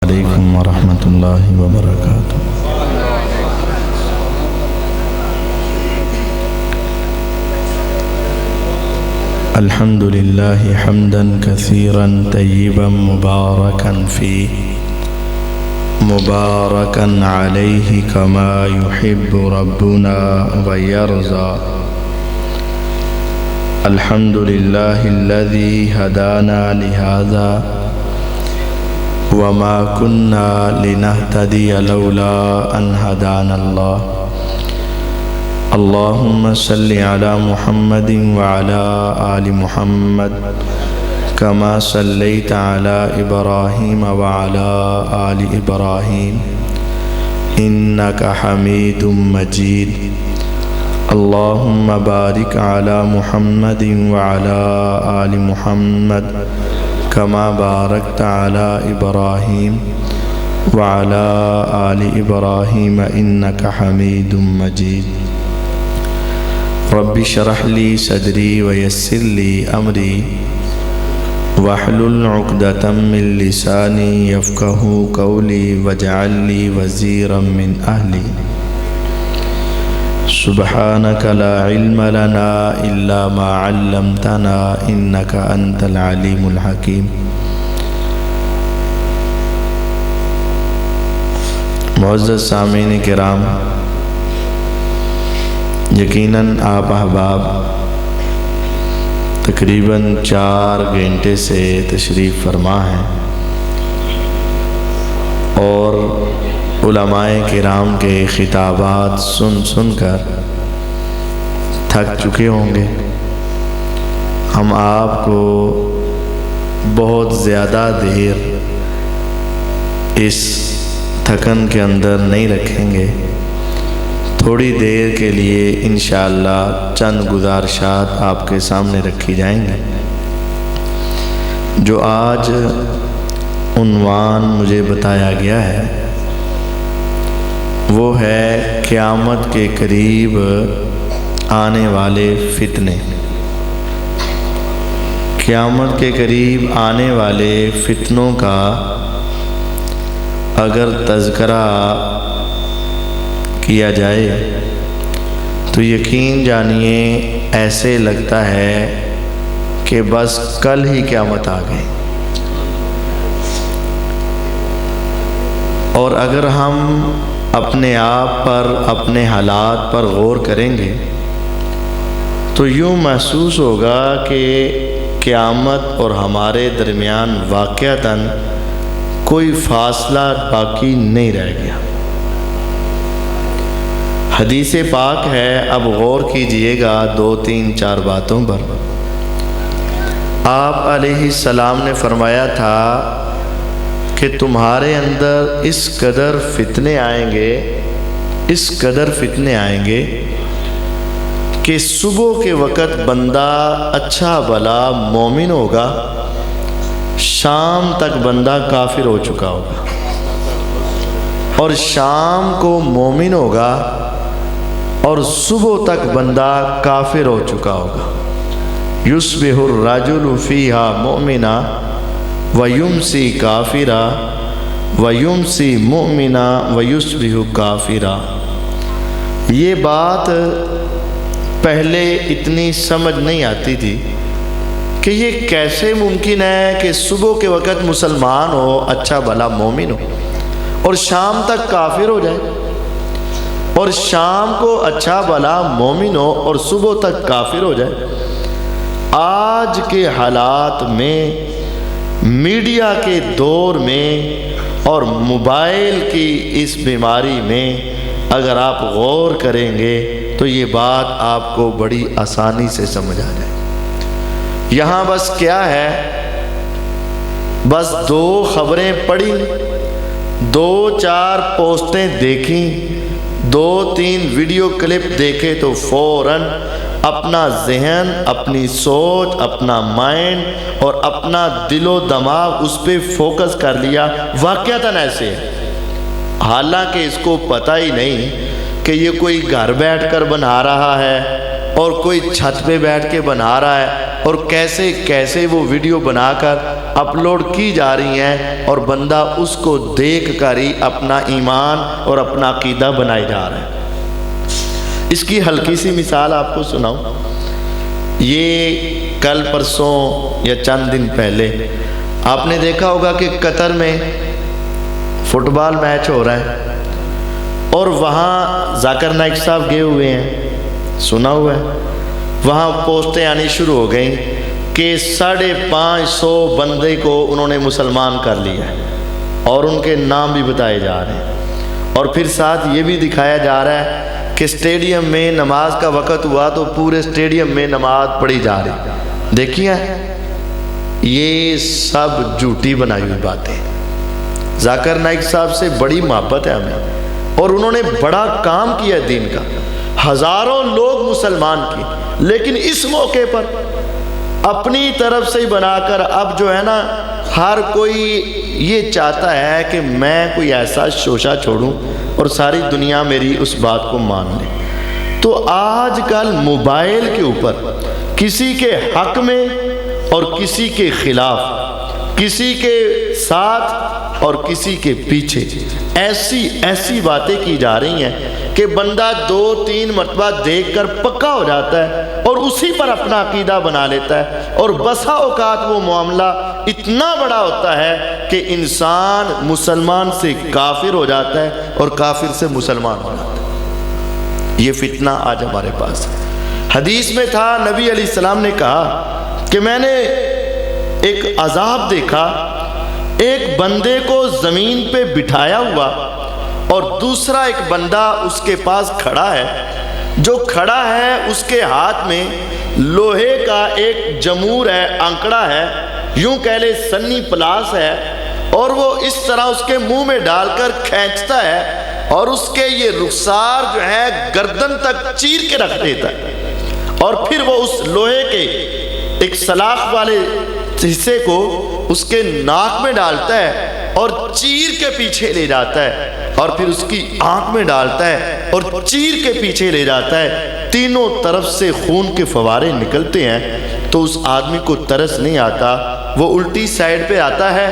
علیکم ورحمۃ اللہ وبرکاتہ۔ الحمد للہ حمدا کثیرا طیبا مبارکا فیہ مبارکا علیہ کما یحب ربنا ویرضى۔ الحمد للہ الذی ہدانا لہذا وما كنا لنهتدي لولا أن هدانا الله۔ اللهم صل على محمد وعلى آل محمد كما صليت على إبراهيم وعلى آل إبراهيم إنك حميد مجيد۔ اللهم بارك على محمد وعلى آل محمد كما باركت على إبراهيم وعلى آل إبراهيم إنك حميد مجيد۔ رب اشرح لي صدري ويسر لي أمري واحلل عقدة من لساني يفقهوا قولي واجعل لي وزيرا من أهلي۔ سبحانك لا علم لنا إلا ما علمتنا إنك أنت العليم الحكيم۔ معزز سامعین کرام، یقیناً آپ احباب تقریباً 4 گھنٹے سے تشریف فرما ہیں اور علماء کرام کے خطابات سن کر تھک چکے ہوں گے۔ ہم آپ کو بہت زیادہ دیر اس تھکن کے اندر نہیں رکھیں گے، تھوڑی دیر کے لیے انشاءاللہ چند گزارشات آپ کے سامنے رکھی جائیں گے۔ جو آج عنوان مجھے بتایا گیا ہے وہ ہے قیامت کے قریب آنے والے فتنے۔ قیامت کے قریب آنے والے فتنوں کا اگر تذکرہ کیا جائے تو یقین جانیے ایسے لگتا ہے کہ بس کل ہی قیامت آ گئی، اور اگر ہم اپنے آپ پر اپنے حالات پر غور کریں گے تو یوں محسوس ہوگا کہ قیامت اور ہمارے درمیان واقعتاً کوئی فاصلہ باقی نہیں رہ گیا۔ حدیث پاک ہے، اب غور کیجئے گا 2 3 4 باتوں پر۔ آپ علیہ السلام نے فرمایا تھا کہ تمہارے اندر اس قدر فتنے آئیں گے کہ صبح کے وقت بندہ اچھا بھلا مومن ہوگا، شام تک بندہ کافر ہو چکا ہوگا، اور شام کو مومن ہوگا اور صبح تک بندہ کافر ہو چکا ہوگا۔ یصبح الرجل فیہا مؤمنا ویمسی کافرا ویمسی مؤمنا ویصبح کافرا۔ یہ بات پہلے اتنی سمجھ نہیں آتی تھی کہ یہ کیسے ممکن ہے کہ صبح کے وقت مسلمان ہو، اچھا بھلا مومن ہو، اور شام تک کافر ہو جائے، اور شام کو اچھا بھلا مومن ہو اور صبح تک کافر ہو جائے۔ آج کے حالات میں، میڈیا کے دور میں اور موبائل کی اس بیماری میں اگر آپ غور کریں گے تو یہ بات آپ کو بڑی آسانی سے سمجھ آ جائے۔ یہاں بس کیا ہے، بس 2 خبریں پڑھی، 2 4 پوسٹیں دیکھیں، 2 3 ویڈیو کلپ دیکھے تو فوراً اپنا ذہن، اپنی سوچ، اپنا مائنڈ اور اپنا دل و دماغ اس پہ فوکس کر لیا۔ واقعتاً ایسے ہے، حالانکہ اس کو پتہ ہی نہیں کہ یہ کوئی گھر بیٹھ کر بنا رہا ہے اور کوئی چھت پہ بیٹھ کے بنا رہا ہے، اور کیسے کیسے وہ ویڈیو بنا کر اپلوڈ کی جا رہی ہیں اور بندہ اس کو دیکھ کر ہی اپنا ایمان اور اپنا عقیدہ بنائے جا رہا ہے۔ اس کی ہلکی سی مثال آپ کو سناؤں۔ یہ کل پرسوں یا چند دن پہلے آپ نے دیکھا ہوگا کہ قطر میں فٹ بال میچ ہو رہا ہے اور وہاں ذاکر نائک صاحب گئے ہوئے ہیں، سنا ہوا ہے۔ وہاں پوسٹیں آنی شروع ہو گئیں کہ 550 بندے کو انہوں نے مسلمان کر لیا ہے اور ان کے نام بھی بتائے جا رہے ہیں، اور پھر ساتھ یہ بھی دکھایا جا رہا ہے کہ اسٹیڈیم میں نماز کا وقت ہوا تو پورے اسٹیڈیم میں نماز پڑھی جا رہی۔ دیکھیے یہ سب جھوٹی بنائی ہوئی باتیں۔ ذاکر نائک صاحب سے بڑی محبت ہے ہمیں اور انہوں نے بڑا کام کیا دین کا، ہزاروں لوگ مسلمان کیے، لیکن اس موقع پر اپنی طرف سے ہی بنا کر اب جو ہے نا ہر کوئی یہ چاہتا ہے کہ میں کوئی ایسا شوشہ چھوڑوں اور ساری دنیا میری اس بات کو مان لے۔ تو آج کل موبائل کے اوپر کسی کے حق میں اور کسی کے خلاف، کسی کے ساتھ اور کسی کے پیچھے ایسی باتیں کی جا رہی ہیں کہ بندہ 2-3 مرتبہ دیکھ کر پکا ہو جاتا ہے اور اسی پر اپنا عقیدہ بنا لیتا ہے، اور بسا اوقات وہ معاملہ اتنا بڑا ہوتا ہے کہ انسان مسلمان سے کافر ہو جاتا ہے اور کافر سے مسلمان ہو جاتا ہے۔ یہ فتنہ آج ہمارے پاس ہے۔ حدیث میں تھا، نبی علیہ السلام نے کہا کہ میں نے ایک عذاب دیکھا، ایک بندے کو زمین پہ بٹھایا ہوا اور دوسرا ایک بندہ اس کے پاس کھڑا ہے، جو کھڑا ہے اس کے ہاتھ میں لوہے کا ایک جمور ہے، آنکڑا ہے، یوں کہہ لے سنی پلاس ہے، اور وہ اس طرح اس کے منہ میں ڈال کر کھینچتا ہے اور اس کے یہ رخسار جو ہے گردن تک چیر کے رکھ دیتا ہے، اور پھر وہ اس لوہے کے ایک سلاخ والے حصے کو اس کے ناک میں ڈالتا ہے اور چیر کے پیچھے لے جاتا ہے، اور پھر اس کی آنکھ میں ڈالتا ہے اور چیر کے پیچھے لے جاتا ہے۔ تینوں طرف سے خون کے فوارے نکلتے ہیں، تو اس آدمی کو ترس نہیں آتا، وہ الٹی سائیڈ پہ آتا ہے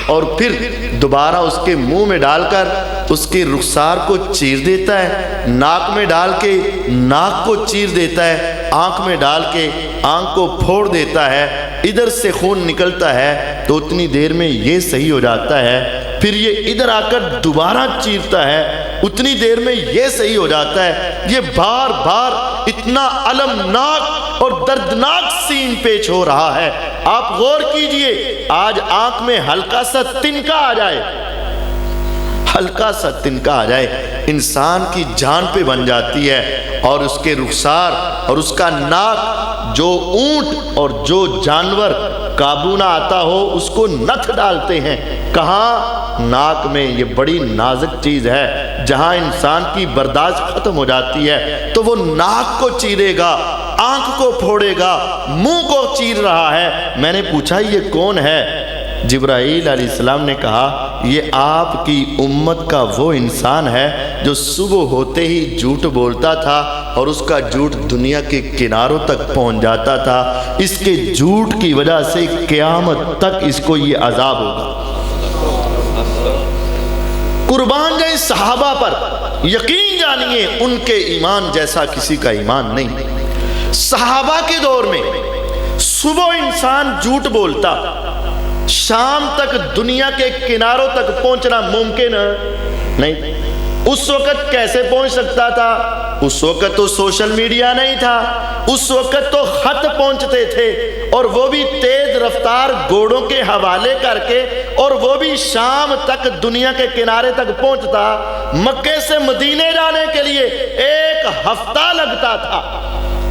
اور پھر دوبارہ اس کے منہ میں ڈال کر اس کے رخسار کو چیر دیتا ہے، ناک میں ڈال کے ناک کو چیر دیتا ہے، آنکھ میں ڈال کے آنکھ کو پھوڑ دیتا ہے، ادھر سے خون نکلتا ہے تو اتنی دیر میں یہ صحیح ہو جاتا ہے، پھر یہ ادھر آ کر دوبارہ چیرتا ہے، اتنی دیر میں یہ صحیح ہو جاتا ہے۔ یہ بار بار اتنا المناک اور دردناک سین پیش ہو رہا ہے۔ آپ غور کیجئے، آج آنکھ میں ہلکا سا تنکا آ جائے، ہلکا سا تنکا آ جائے، انسان کی جان پہ بن جاتی ہے، اور اس کے رخسار اور اس کا ناک، جو اونٹ اور جو جانور قابو نہ آتا ہو اس کو نتھ ڈالتے ہیں۔ کہاں؟ ناک میں۔ یہ بڑی نازک چیز ہے، جہاں انسان کی برداشت ختم ہو جاتی ہے تو وہ ناک کو چیرے گا، آنکھ کو پھوڑے گا، منہ کو چیر رہا ہے۔ میں نے پوچھا یہ کون ہے؟ جبرائیل علیہ السلام نے کہا یہ آپ کی امت کا وہ انسان ہے جو صبح ہوتے ہی جھوٹ بولتا تھا اور اس کا جھوٹ دنیا کے کناروں تک پہنچ جاتا تھا، اس کے جھوٹ کی وجہ سے قیامت تک اس کو یہ عذاب ہوگا۔ قربان جائیں صحابہ پر، یقین جانیے ان کے ایمان جیسا کسی کا ایمان نہیں۔ صحابہ کے دور میں صبح انسان جھوٹ بولتا، شام تک دنیا کے کناروں تک پہنچنا ممکن نہیں۔ اس وقت کیسے پہنچ سکتا تھا؟ اس وقت تو سوشل میڈیا نہیں تھا، اس وقت تو خط پہنچتے تھے، اور وہ بھی تیز رفتار گھوڑوں کے حوالے کر کے، اور وہ بھی شام تک دنیا کے کنارے تک پہنچتا۔ مکے سے مدینے جانے کے لیے 1 ہفتہ لگتا تھا،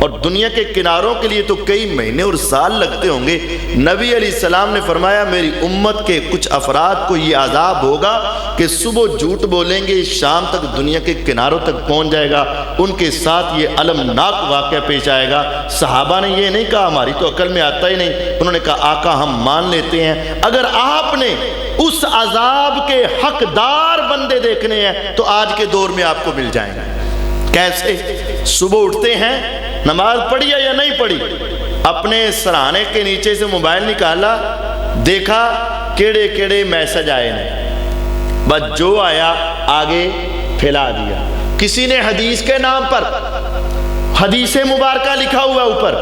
اور دنیا کے کناروں کے لیے تو کئی مہینے اور سال لگتے ہوں گے۔ نبی علیہ السلام نے فرمایا میری امت کے کچھ افراد کو یہ عذاب ہوگا کہ صبح جھوٹ بولیں گے، شام تک دنیا کے کناروں تک پہنچ جائے گا، ان کے ساتھ یہ المناک واقعہ پیش آئے گا۔ صحابہ نے یہ نہیں کہا ہماری تو عقل میں آتا ہی نہیں، انہوں نے کہا آقا ہم مان لیتے ہیں، اگر آپ نے اس عذاب کے حقدار بندے دیکھنے ہیں تو آج کے دور میں آپ کو مل جائیں گے۔ کیسے؟ صبح اٹھتے ہیں، نماز پڑھی ہے یا نہیں پڑھی، اپنے سرانے کے نیچے سے موبائل نکالا, دیکھا کیڑے کیڑے میسج آئے نے, بس جو آیا آگے پھیلا دیا. کسی نے حدیث کے نام پر حدیث مبارکہ لکھا ہوا ہے اوپر,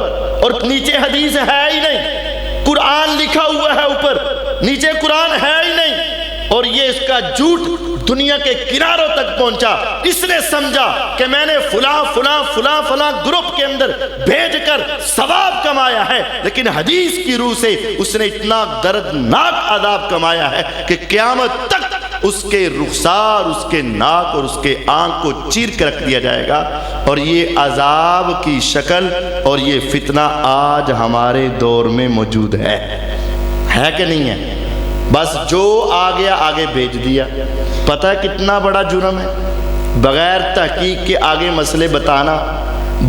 اور نیچے حدیث ہے ہی نہیں. قرآن لکھا ہوا ہے اوپر, نیچے قرآن ہے ہی نہیں, اور یہ اس کا جھوٹ دنیا کے کناروں تک پہنچا. اس نے سمجھا کہ میں نے فلاں فلاں فلاں فلاں گروپ کے اندر بھیج کر ثواب کمایا ہے, لیکن حدیث کی روح سے اس نے اتنا دردناک عذاب کمایا ہے کہ قیامت تک اس کے رخسار, اس کے ناک اور اس کے آنکھ کو چیر کر رکھ دیا جائے گا. اور یہ عذاب کی شکل اور یہ فتنہ آج ہمارے دور میں موجود ہے کہ نہیں ہے؟ بس جو آ گیا آگے بھیج دیا. پتہ ہے کتنا بڑا جرم ہے؟ بغیر تحقیق کے آگے مسئلے بتانا,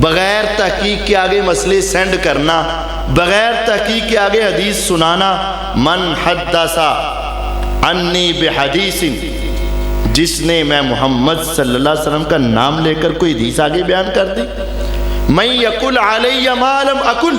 بغیر تحقیق کے آگے مسئلے سینڈ کرنا, بغیر تحقیق کے آگے حدیث سنانا. من حدث عنی بحدیث, جس نے میں محمد صلی اللہ علیہ وسلم کا نام لے کر کوئی حدیث آگے بیان کر دی. من یقل علی ما لم اقل,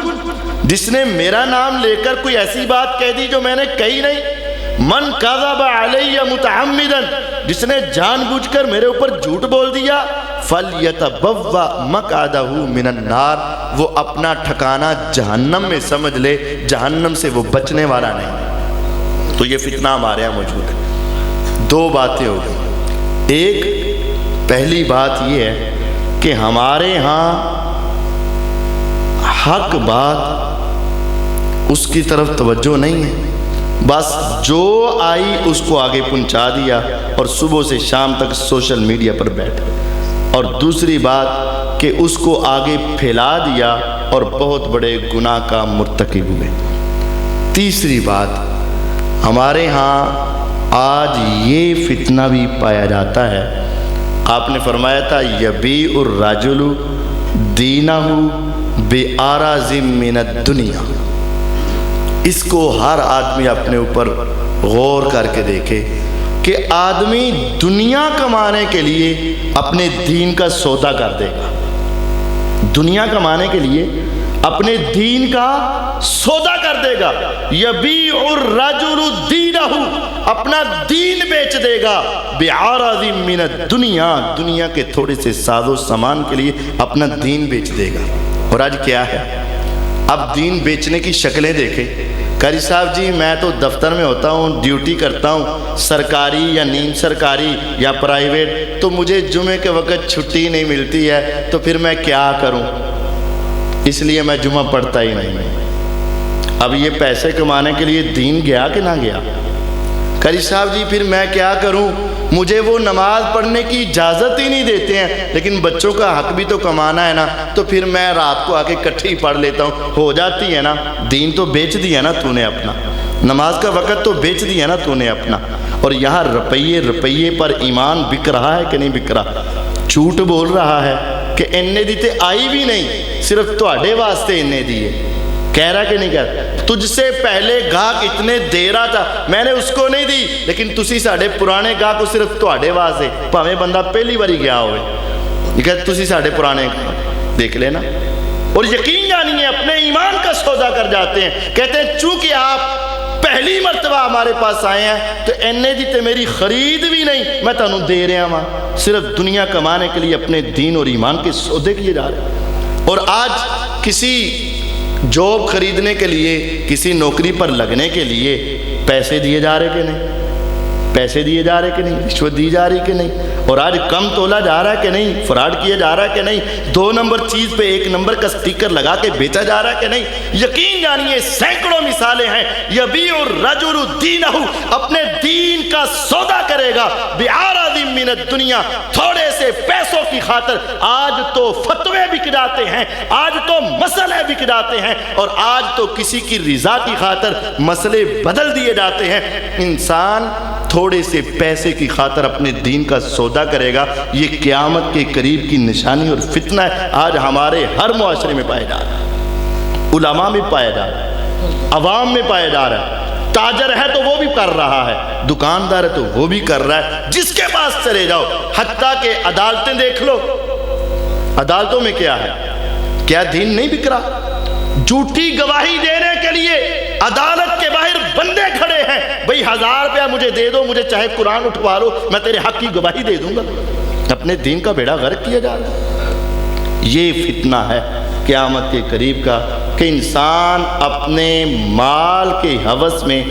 جس نے میرا نام لے کر کوئی ایسی بات کہہ دی جو میں نے کہی نہیں. من کذب علی متعمدا, جس نے جان بوجھ کر میرے اوپر جھوٹ بول دیا. فلیتبوأ مقعدہ من النار, وہ اپنا ٹھکانہ جہنم میں سمجھ لے, جہنم سے وہ بچنے والا نہیں. تو یہ فتنہ ہمارے یہاں موجود ہے. دو باتیں ہو گئی. ایک پہلی بات یہ ہے کہ ہمارے ہاں حق بات اس کی طرف توجہ نہیں ہے, بس جو آئی اس کو آگے پہنچا دیا اور صبح سے شام تک سوشل میڈیا پر بیٹھے. اور دوسری بات کہ اس کو آگے پھیلا دیا اور بہت بڑے گناہ کا مرتکب ہوئے. تیسری بات, ہمارے ہاں آج یہ فتنہ بھی پایا جاتا ہے. آپ نے فرمایا تھا یبیع الرجل دینہ بعرض من الدنیا. اس کو ہر آدمی اپنے اوپر غور کر کے دیکھے کہ آدمی دنیا کمانے کے لیے اپنے دین کا سودا کر دے گا. دنیا کمانے کے لیے اپنے دین کا سودا کر دے گا. یبیع الرجل دینہ, اپنا دین بیچ دے گا. بعرض من الدنیا, دنیا کے تھوڑے سے ساز و سامان کے لیے اپنا دین بیچ دے گا. اور آج کیا ہے؟ اب دین بیچنے کی شکلیں دیکھیں. قاری صاحب جی میں تو دفتر میں ہوتا ہوں, ڈیوٹی کرتا ہوں, سرکاری یا نیم سرکاری یا پرائیویٹ, تو مجھے جمعے کے وقت چھٹی نہیں ملتی ہے, تو پھر میں کیا کروں؟ اس لیے میں جمعہ پڑھتا ہی نہیں. اب یہ پیسے کمانے کے لیے دین گیا کہ نہ گیا؟ قاری صاحب جی پھر میں کیا کروں, مجھے وہ نماز پڑھنے کی اجازت ہی نہیں دیتے ہیں, لیکن بچوں کا حق بھی تو کمانا ہے نا, تو پھر میں رات کو آ کے کٹھی پڑھ لیتا ہوں. ہو جاتی ہے نا, دین تو بیچ دیا نا تو نے اپنا, نماز کا وقت تو بیچ دیا نا تو نے اپنا. اور یہاں روپیے پر ایمان بک رہا ہے کہ نہیں بک رہا؟ جھوٹ بول رہا ہے کہ اننے دیتے آئی بھی نہیں, صرف تواڈے واسطے اننے دیے. کہہ رہا کہ نہیں کہہ رہا؟ تجھ سے پہلے گاہک اتنے دے رہا تھا, میں نے اس کو نہیں دی, لیکن تسی ساڑھے پرانے گاہک کو صرف تواڈے واسطے, پاویں بندہ پہلی باری گیا ہوئے, یہ کہتے تسی ساڑھے پرانے دیکھ لینا. اور یقین جانیے اپنے ایمان کا سودا کر جاتے ہیں. کہتے ہیں چونکہ آپ پہلی مرتبہ ہمارے پاس آئے ہیں تو اننے دیتے میری خرید بھی نہیں, میں تانوں دے رہا ہوں. صرف دنیا کمانے کے لیے اپنے دین اور ایمان کے سودے کیے جا رہے ہیں. اور آج کسی جاب خریدنے کے لیے, کسی نوکری پر لگنے کے لیے پیسے دیے جا رہے کہ نہیں؟ پیسے دیے جا رہے کہ نہیں؟ رشوت دی جا رہی کہ نہیں؟ اور آج کم تولا جا رہا ہے کہ نہیں؟ فراڈ کیا جا رہا ہے کہ نہیں؟ 2 نمبر چیز پہ 1 نمبر کا سٹیکر لگا کے بیچا جا رہا ہے کہ نہیں؟ یقین جانیے سینکڑوں مثالیں ہیں. یبیع الرجل دینہ, اپنے دین کا سودا کرے گا. بعرض من الدنیا, تھوڑے سے پیسوں کی خاطر. آج تو فتوے بک جاتے ہیں, آج تو مسئلے بک جاتے ہیں, اور آج تو کسی کی رضا کی خاطر مسئلے بدل دیے جاتے ہیں. انسان تھوڑے سے پیسے کی خاطر اپنے دین کا سودا کرے گا. یہ قیامت کے قریب کی نشانی اور فتنہ ہے. آج ہمارے ہر معاشرے میں پایا جا رہا ہے, علماء میں پایا جا رہا ہے, عوام میں پایا جا رہا ہے. تاجر ہے تو وہ بھی کر رہا ہے, دکاندار ہے تو وہ بھی کر رہا ہے. جس کے پاس چلے جاؤ, حتیٰ کہ عدالتیں دیکھ لو, عدالتوں میں کیا ہے؟ کیا دین نہیں بک رہا؟ جھوٹی گواہی دینے کے لیے عدالت کے باہر بندے کھڑے ہیں، بھئی 1000 روپیہ مجھے دے دو، مجھے چاہے قرآن اٹھوا لو، میں تیرے حق کی گواہی دے دوں گا۔ اپنے دین کا بیڑا غرق کیا جا رہا ہے۔ یہ فتنہ ہے قیامت کے قریب کا کہ انسان اپنے مال کے ہوس میں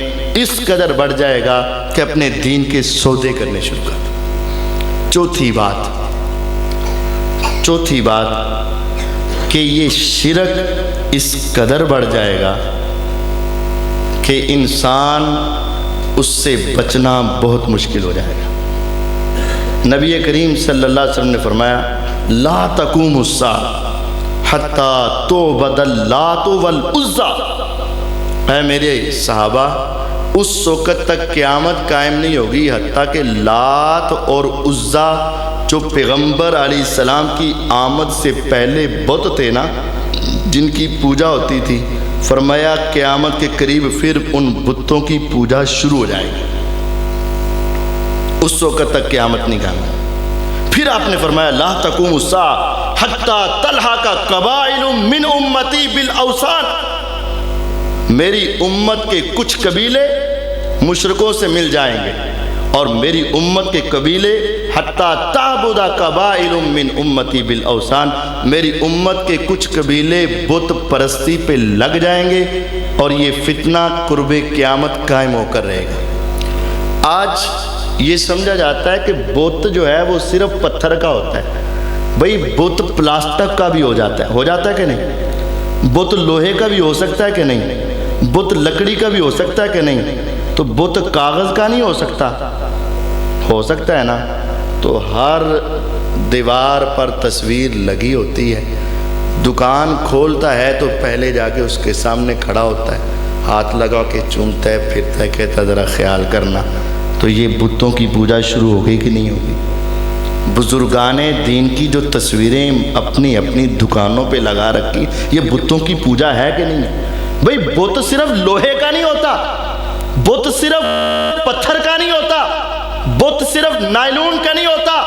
اس قدر بڑھ جائے گا کہ اپنے دین کے سودے کرنے شروع کر دے۔ چوتھی بات کہ یہ شرک اس قدر بڑھ جائے گا کہ انسان اس سے بچنا بہت مشکل ہو جائے گا۔ نبی کریم صلی اللہ علیہ وسلم نے فرمایا لا تقوم الساعة حتی تعبد اللات والعزی، اے میرے صحابہ اس وقت تک قیامت قائم نہیں ہوگی حتیٰ کہ لات اور عزیٰ جو پیغمبر علیہ السلام کی آمد سے پہلے بت تھے نا، جن کی پوجا ہوتی تھی، فرمایا قیامت کے قریب پھر ان بتوں کی پوجا شروع ہو جائے گی، اس وقت تک قیامت نہیں قائم۔ پھر آپ نے فرمایا لا تقوم الساعة حتی تلحق قبائل من امتی بالاوثان، میری امت کے کچھ قبیلے مشرکوں سے مل جائیں گے، اور میری امت کے قبیلے حتی تعبد قبائل من امتی بالاوثان، میری امت کے کچھ قبیلے بت پرستی پہ لگ جائیں گے، اور یہ فتنہ قرب قیامت قائم ہو کر رہے گا۔ آج یہ سمجھا جاتا ہے کہ بت جو ہے وہ صرف پتھر کا ہوتا ہے، بھئی بت پلاسٹک کا بھی ہو جاتا ہے کہ نہیں؟ بت لوہے کا بھی ہو سکتا ہے کہ نہیں؟ بت لکڑی کا بھی ہو سکتا ہے کہ نہیں؟ تو بت کاغذ کا نہیں ہو سکتا؟ ہو سکتا ہے نا۔ تو ہر دیوار پر تصویر لگی ہوتی ہے، دکان کھولتا ہے تو پہلے جا کے اس کے سامنے کھڑا ہوتا ہے، ہاتھ لگا کے چومتا ہے، پھرتا ہے، کہتا ہے ذرا خیال کرنا۔ تو یہ بتوں کی پوجا شروع ہو گئی کہ نہیں ہوگی؟ بزرگان دین کی جو تصویریں اپنی اپنی دکانوں پہ لگا رکھی، یہ بتوں کی پوجا ہے کہ نہیں؟ بھئی بت صرف لوہے کا نہیں ہوتا، بت صرف پتھر کا نہیں ہوتا، بت صرف نائلون کا نہیں ہوتا،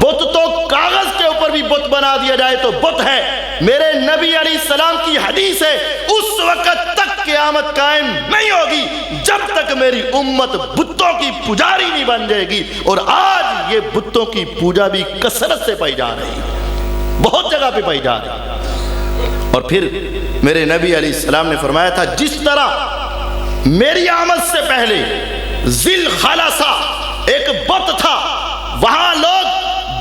بت تو کاغذ کے اوپر بھی بت بنا دیا جائے تو بت ہے۔ میرے نبی علیہ السلام کی حدیث ہے اس وقت تک قیامت قائم نہیں ہوگی جب تک میری امت بتوں کی پجاری نہیں بن جائے گی، اور آج یہ بتوں کی پوجا بھی کثرت سے پائی جا رہی ہے، بہت جگہ پہ پائی جا رہی ہے۔ اور پھر میرے نبی علیہ السلام نے فرمایا تھا جس طرح میری آمد سے پہلے ذی الخلصہ ایک بت تھا، وہاں لوگ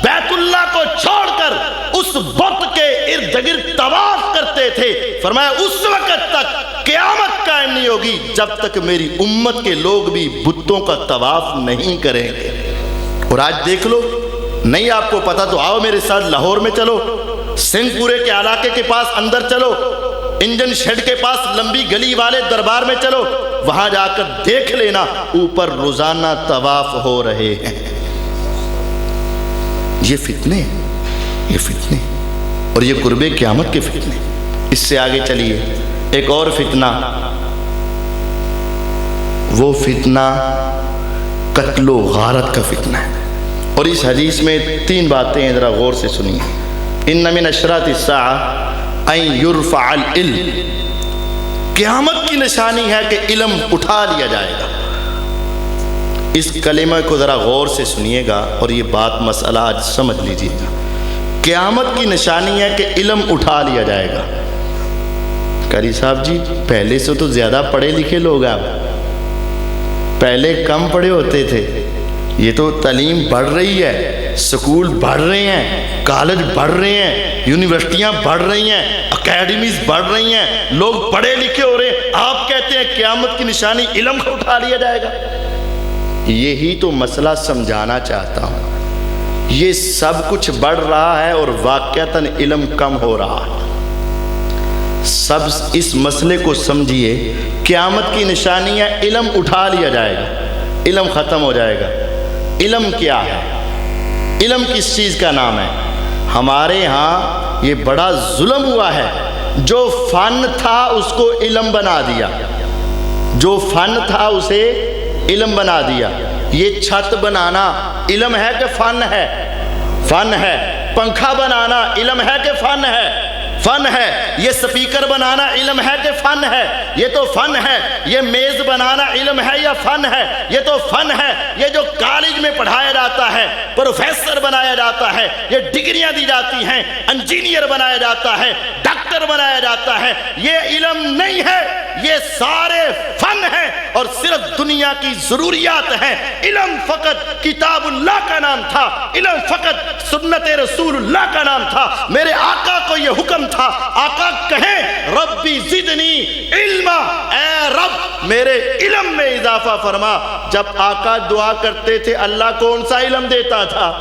بیت اللہ کو چھوڑ کر اس بت کے ارد گرد طواف کرتے تھے، فرمایا اس وقت تک قیامت قائم نہیں ہوگی جب تک میری امت کے لوگ بھی بتوں کا طواف نہیں کریں گے۔ اور آج دیکھ لو، نہیں آپ کو پتا تو آؤ میرے ساتھ لاہور میں چلو، سنگھ پورے کے علاقے کے پاس اندر چلو، انجن شیڈ کے پاس لمبی گلی والے دربار میں چلو، وہاں جا کر دیکھ لینا اوپر روزانہ طواف ہو رہے ہیں۔ یہ فتنے اور یہ قرب قیامت کے فتنے۔ اس سے آگے چلیے، ایک اور فتنہ، وہ فتنہ قتل و غارت کا فتنہ ہے۔ اور اس حدیث میں 3 باتیں ہیں، ذرا غور سے سنیے۔ ان من اشراط الساعہ ان یرفع العلم، قیامت کی نشانی ہے کہ علم اٹھا لیا جائے گا۔ اس کلمہ کو ذرا غور سے سنیے گا اور یہ بات مسئلہ آج سمجھ لیجیے گا۔ قیامت کی نشانی ہے کہ علم اٹھا لیا جائے گا۔ قاری صاحب جی پہلے سے تو زیادہ پڑھے لکھے لوگ ہیں، پہلے کم پڑھے ہوتے تھے، یہ تو تعلیم بڑھ رہی ہے، سکول بڑھ رہے ہیں، کالج بڑھ رہے ہیں، یونیورسٹیاں بڑھ رہی ہیں، اکیڈمیز بڑھ رہی ہیں، لوگ پڑھے لکھے ہو رہے ہیں، آپ کہتے ہیں قیامت کی نشانی علم کو اٹھا لیا جائے گا۔ یہی تو مسئلہ سمجھانا چاہتا ہوں، یہ سب کچھ بڑھ رہا ہے اور واقعتاً علم کم ہو رہا ہے۔ سب اس مسئلے کو سمجھیے، قیامت کی نشانی ہے علم اٹھا لیا جائے گا، علم ختم ہو جائے گا۔ علم کیا ہے؟ علم کس چیز کا نام ہے؟ ہمارے ہاں یہ بڑا ظلم ہوا ہے، جو فن تھا اس کو علم بنا دیا، جو فن تھا اسے علم بنا دیا۔ یہ چھت بنانا علم ہے کہ فن ہے؟ فن ہے۔ پنکھا بنانا علم ہے کہ فن ہے؟ فن ہے، یہ سپیکر بنانا علم ہے کہ فن ہے؟ یہ تو فن ہے۔ یہ میز بنانا علم ہے یا فن ہے؟ یہ تو فن ہے۔ یہ جو کالج میں پڑھایا جاتا ہے، پروفیسر بنایا جاتا ہے، یہ ڈگریاں دی جاتی ہیں، انجینئر بنایا جاتا ہے، ڈاکٹر بنایا جاتا ہے، یہ علم نہیں ہے، یہ سارے فن ہیں اور صرف دنیا کی ضروریات ہیں۔ علم فقط کتاب اللہ کا نام تھا، علم فقط سنت رسول اللہ کا نام تھا۔ میرے آقا کو یہ حکم تھا، آقا کہیں ربی زدنی علما، اے رب میرے علم میں اضافہ فرما۔ جب آقا دعا کرتے تھے اللہ کون سا علم دیتا تھا؟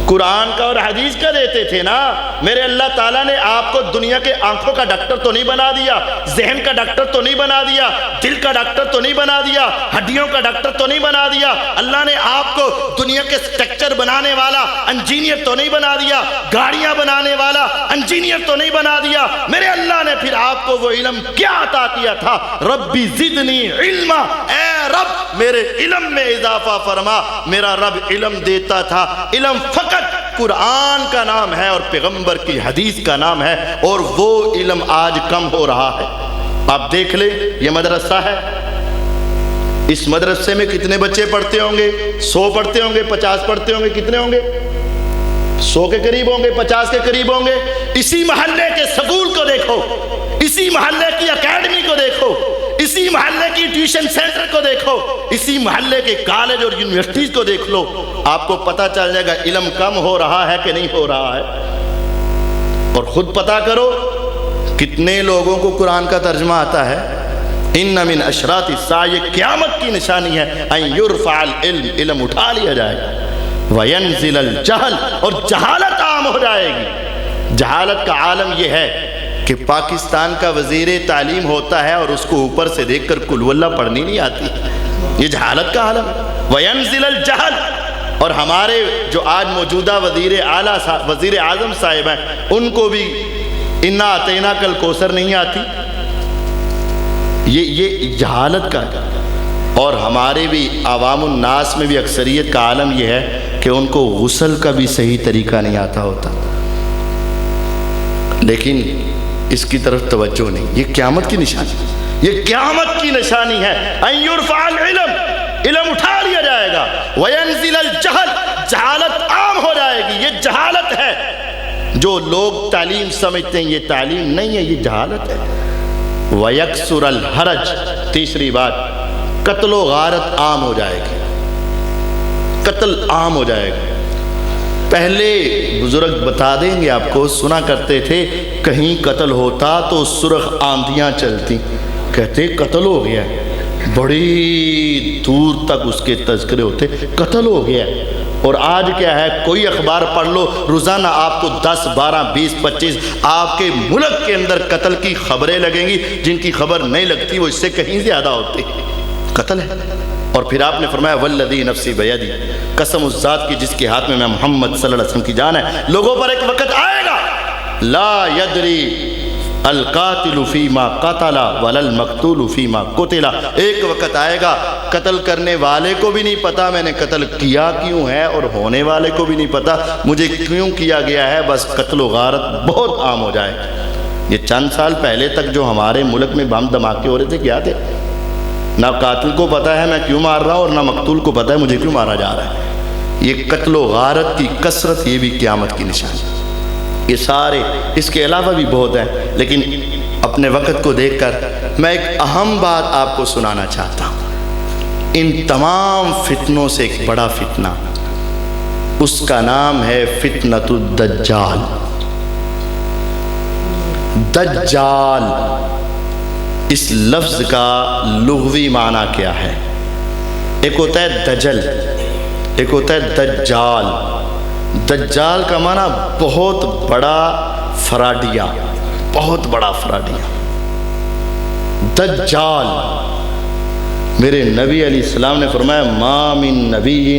قرآن کا اور حدیث کا دیتے تھے نا۔ میرے اللہ تعالیٰ نے آپ کو دنیا کے آنکھوں کا ڈاکٹر تو نہیں بنا دیا، ذہن کا ڈاکٹر تو نہیں بنا دیا، دل کا ڈاکٹر تو نہیں بنا دیا، ہڈیوں کا ڈاکٹر تو نہیں بنا دیا۔ اللہ نے آپ کو دنیا کے سٹرکچر بنانے والا انجینئر تو نہیں بنا دیا، گاڑیاں بنانے والا انجینئر تو نہیں بنا دیا۔ میرے اللہ نے پھر آپ کو وہ علم کیا عطا کیا تھا؟ ربی زدنی علما، اے رب میرے علم میں اضافہ فرما۔ میرا رب علم دیتا تھا۔ علم فقط قرآن کا نام ہے اور پیغمبر کی حدیث کا نام ہے، اور وہ علم آج کم ہو رہا ہے۔ آپ دیکھ لیں، یہ مدرسہ ہے، اس مدرسے میں کتنے بچے پڑھتے ہوں گے؟ 100 پڑھتے ہوں گے، 50 پڑھتے ہوں گے، کتنے ہوں گے؟ 100 کے قریب ہوں گے، 50 کے قریب ہوں گے۔ اسی محلے کے سکول کو دیکھو، اسی محلے کی اکیڈمی کو دیکھو، اسی محلے کی ٹیوشن سینٹر کو دیکھو، اسی محلے کے کالج اور یونیورسٹیز کو دیکھ لو، آپ کو پتہ چل جائے گا علم کم ہو رہا ہے کہ نہیں ہو رہا ہے۔ اور خود پتہ کرو کتنے لوگوں کو قرآن کا ترجمہ آتا ہے۔ ان من اشراط الساعہ، یہ قیامت کی نشانی ہے، ان یرفع العلم، علم اٹھا لیا جائے گا، وینزل الجہل، اور جہالت عام ہو جائے گی۔ جہالت کا عالم یہ ہے کہ پاکستان کا وزیر تعلیم ہوتا ہے اور اس کو اوپر سے دیکھ کر قل واللہ پڑھنی نہیں آتی، یہ جہالت کا عالم ہے۔ وینزل الجہل، اور ہمارے جو آج موجودہ وزیر اعظم صاحب ہیں، ان کو بھی انا اعطیناک الکوثر نہیں آتی، یہ جہالت کا ہے۔ اور ہمارے بھی عوام الناس میں بھی اکثریت کا عالم یہ ہے کہ ان کو غسل کا بھی صحیح طریقہ نہیں آتا ہوتا، لیکن اس کی طرف توجہ نہیں۔ یہ قیامت کی نشانی، یہ قیامت کی نشانی ہے۔ ان یرفع العلم، علم اٹھا لیا جائے گا، وینزل الجہل، جہالت عام ہو جائے گی۔ یہ جہالت ہے، جو لوگ تعلیم سمجھتے ہیں یہ تعلیم نہیں ہے، یہ جہالت ہے۔ ویکثر الحرج، تیسری بات، قتل و غارت عام ہو جائے گی، قتل عام ہو جائے گا۔ پہلے بزرگ بتا دیں گے آپ کو، سنا کرتے تھے کہیں قتل ہوتا تو سرخ آندیاں چلتی، کہتے قتل ہو گیا، بڑی دور تک اس کے تذکرے ہوتے، قتل ہو گیا۔ اور آج کیا ہے، کوئی اخبار پڑھ لو، روزانہ آپ کو 10 12 20 25 آپ کے ملک کے اندر قتل کی خبریں لگیں گی، جن کی خبر نہیں لگتی وہ اس سے کہیں زیادہ ہوتی، قتل ہے۔ اور پھر آپ نے فرمایا والذی نفسی بیدی، قسم اس ذات کی جس کے ہاتھ میں محمد صلی اللہ علیہ وسلم کی جان ہے، لوگوں پر ایک وقت آئے گا لا یدری القاتل فیما قتل ولا المقتول فیما قتل، ایک وقت آئے گا قتل کرنے والے کو بھی نہیں پتا میں نے قتل کیا کیوں ہے، اور ہونے والے کو بھی نہیں پتا مجھے کیوں کیا گیا ہے، بس قتل و غارت بہت عام ہو جائے۔ یہ چند سال پہلے تک جو ہمارے ملک میں بم دھماکے ہو رہے تھے، کیا تھے؟ نہ قاتل کو پتا ہے میں کیوں مار رہا ہوں، اور نہ مقتول کو پتا ہے مجھے کیوں مارا جا رہا ہے۔ یہ قتل و غارت کی کثرت، یہ بھی قیامت کی نشانی۔ یہ سارے اس کے علاوہ بھی بہت ہیں، لیکن اپنے وقت کو دیکھ کر میں ایک اہم بات آپ کو سنانا چاہتا ہوں۔ ان تمام فتنوں سے ایک بڑا فتنہ، اس کا نام ہے فتنۃ الدجال۔ دجال اس لفظ کا لغوی معنی کیا ہے؟ ایک ہوتا ہے دجل، ایک ہوتا ہے دجال۔ دجال کا معنی بہت بڑا فراڈیا، بہت بڑا فراڈیا۔ دجال، میرے نبی علیہ السلام نے فرمایا ما من نبی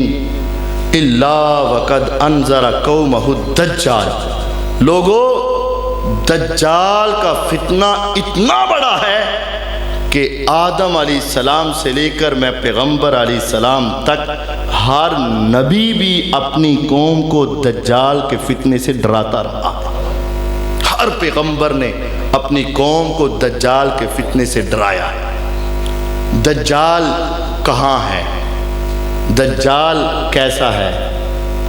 الا وقد انذر قومہ الدجال۔ لوگوں، دجال کا فتنہ اتنا بڑا ہے کہ آدم علیہ السلام سے لے کر میں پیغمبر علیہ السلام تک ہر نبی بھی اپنی قوم کو دجال کے فتنے سے ڈراتا رہا، ہر پیغمبر نے اپنی قوم کو دجال کے فتنے سے ڈرایا ہے۔ دجال کہاں ہے، دجال کیسا ہے،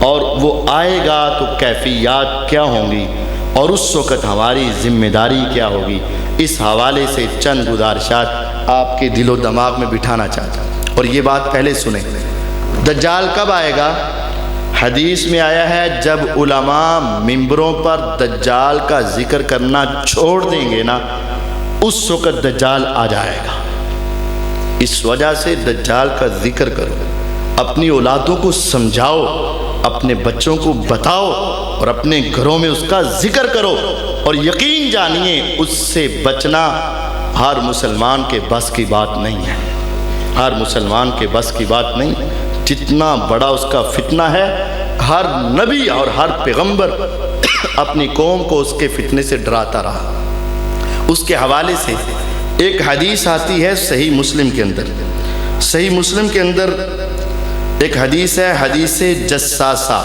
اور وہ آئے گا تو کیفیات کیا ہوں گی، اور اس وقت ہماری ذمہ داری کیا ہوگی، اس حوالے سے چند گزارشات آپ کے دل و دماغ میں بٹھانا چاہتا ہوں۔ اور یہ بات پہلے سنیں، دجال کب آئے گا؟ حدیث میں آیا ہے جب علماء ممبروں پر دجال کا ذکر کرنا چھوڑ دیں گے نا، اس وقت دجال آ جائے گا۔ اس وجہ سے دجال کا ذکر کرو، اپنی اولادوں کو سمجھاؤ، اپنے بچوں کو بتاؤ، اور اپنے گھروں میں اس کا ذکر کرو، اور یقین جانیے اس سے بچنا ہر مسلمان کے بس کی بات نہیں ہے، ہر مسلمان کے بس کی بات نہیں۔ جتنا بڑا اس کا فتنہ ہے، ہر نبی اور ہر پیغمبر اپنی قوم کو اس کے فتنے سے ڈراتا رہا۔ اس کے حوالے سے ایک حدیث آتی ہے صحیح مسلم کے اندر، صحیح مسلم کے اندر ایک حدیث ہے، حدیث جساسہ۔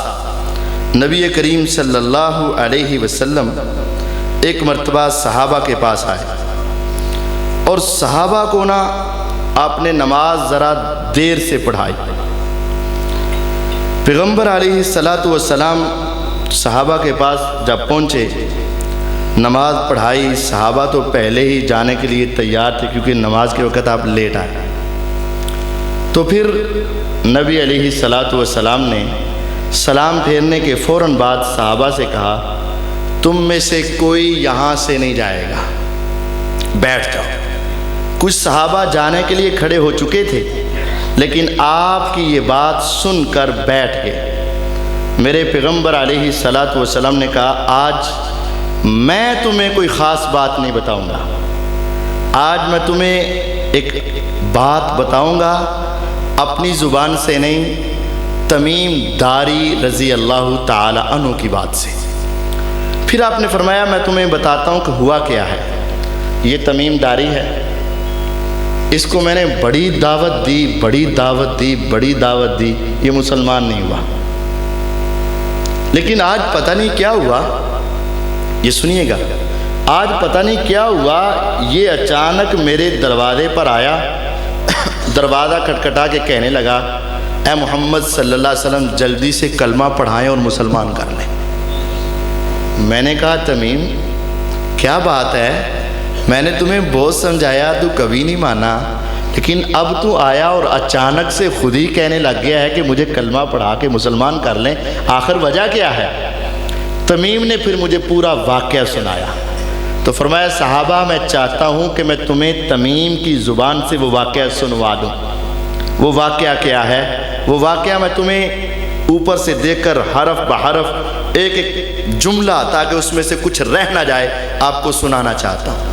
نبی کریم صلی اللہ علیہ وسلم ایک مرتبہ صحابہ کے پاس آئے، اور صحابہ کو نا آپ نے نماز ذرا دیر سے پڑھائی۔ پیغمبر علیہ السلام صحابہ کے پاس جب پہنچے، نماز پڑھائی، صحابہ تو پہلے ہی جانے کے لیے تیار تھے کیونکہ نماز کے وقت آپ لیٹ آئے۔ تو پھر نبی علیہ السلام نے سلام پھیرنے کے فوراً بعد صحابہ سے کہا، تم میں سے کوئی یہاں سے نہیں جائے گا، بیٹھ جاؤ۔ کچھ صحابہ جانے کے لیے کھڑے ہو چکے تھے، لیکن آپ کی یہ بات سن کر بیٹھ گئے۔ میرے پیغمبر علیہ السلام نے کہا، آج میں تمہیں کوئی خاص بات نہیں بتاؤں گا، آج میں تمہیں ایک بات بتاؤں گا، اپنی زبان سے نہیں، تمیم داری رضی اللہ تعالی عنہ کی بات سے۔ پھر آپ نے فرمایا، میں تمہیں بتاتا ہوں کہ ہوا کیا ہے۔ یہ تمیم داری ہے، اس کو میں نے بڑی دعوت دی، بڑی دعوت دی، بڑی دعوت دی، یہ مسلمان نہیں ہوا۔ لیکن آج پتہ نہیں کیا ہوا، یہ سنیے گا، آج پتہ نہیں کیا ہوا، یہ اچانک میرے دروازے پر آیا، دروازہ کھٹکھٹا کے کہنے لگا، اے محمد صلی اللہ علیہ وسلم جلدی سے کلمہ پڑھائیں اور مسلمان کر لیں۔ میں نے کہا، تمیم کیا بات ہے، میں نے تمہیں بہت سمجھایا، تو کبھی نہیں مانا، لیکن اب تو آیا اور اچانک سے خود ہی کہنے لگ گیا ہے کہ مجھے کلمہ پڑھا کے مسلمان کر لیں، آخر وجہ کیا ہے؟ تمیم نے پھر مجھے پورا واقعہ سنایا۔ تو فرمایا، صحابہ میں چاہتا ہوں کہ میں تمہیں تمیم کی زبان سے وہ واقعہ سنوا دوں۔ وہ واقعہ کیا ہے؟ وہ واقعہ میں تمہیں اوپر سے دیکھ کر حرف بحرف ایک ایک جملہ، تاکہ اس میں سے کچھ رہ نہ جائے، آپ کو سنانا چاہتا ہوں،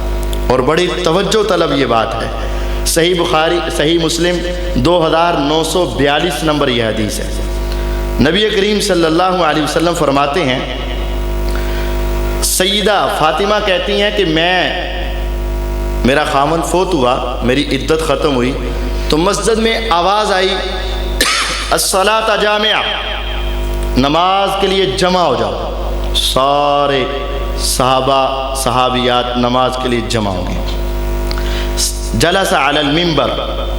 اور بڑی توجہ طلب یہ بات ہے۔ صحیح بخاری، صحیح مسلم 2942 نمبر یہ حدیث ہے۔ نبی کریم صلی اللہ علیہ وسلم فرماتے ہیں، سیدہ فاطمہ کہتی ہیں کہ میرا خامن فوت ہوا، میری عدت ختم ہوئی، تو مسجد میں آواز آئی، الصلاۃ جامعہ، نماز کے لیے جمع ہو جاؤ۔ سارے صحابہ صحابیات نماز کے لیے جمع ہو گئے۔ جلس علی المنبر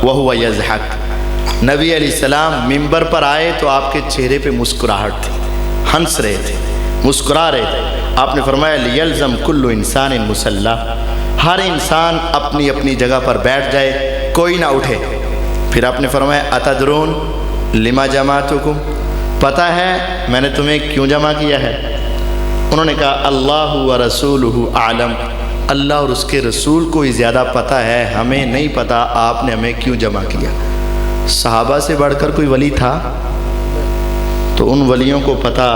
وہو یضحک، نبی علیہ السلام ممبر پر آئے تو آپ کے چہرے پہ مسکراہٹ تھی، ہنس رہے تھے، مسکرا رہے تھے۔ آپ نے فرمایا، لیلزم کل انسان مصلی، ہر انسان اپنی اپنی جگہ پر بیٹھ جائے، کوئی نہ اٹھے۔ پھر آپ نے فرمایا، اتدرون لما جمعتکم، پتہ ہے میں نے تمہیں کیوں جمع کیا ہے؟ انہوں نے کہا، اللہ ورسولہ اعلم، اللہ اور اس کے رسول کو ہی زیادہ پتہ ہے، ہمیں نہیں پتہ آپ نے ہمیں کیوں جمع کیا۔ صحابہ سے بڑھ کر کوئی ولی تھا؟ تو ان ولیوں کو پتہ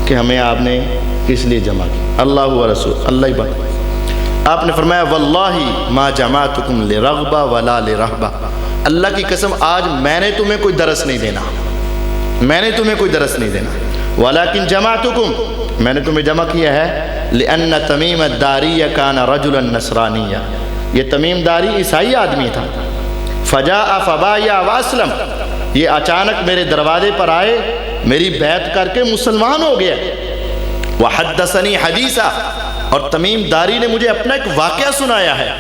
کہ ہمیں آپ نے کس لیے جمع کیا، اللہ و رسول، اللہ ہی بات۔ آپ نے فرمایا، واللہ ما جمعتکم لرغبہ ولا لرہبہ، اللہ کی قسم آج میں نے تمہیں کوئی درس نہیں دینا، میں نے تمہیں کوئی درس نہیں دینا، ولیکن جمعتکم، میں نے تمہیں جمع کیا ہے، لأن تمیم الداری کان رجلا نصرانیا، یہ تمیم داری عیسائی آدمی تھا، فجاء فبایا واسلم، یہ اچانک میرے دروازے پر آئے، میری بیعت کر کے مسلمان ہو گیا، وحدثنی حدیثا، اور تمیم داری نے مجھے اپنا ایک واقعہ سنایا ہے،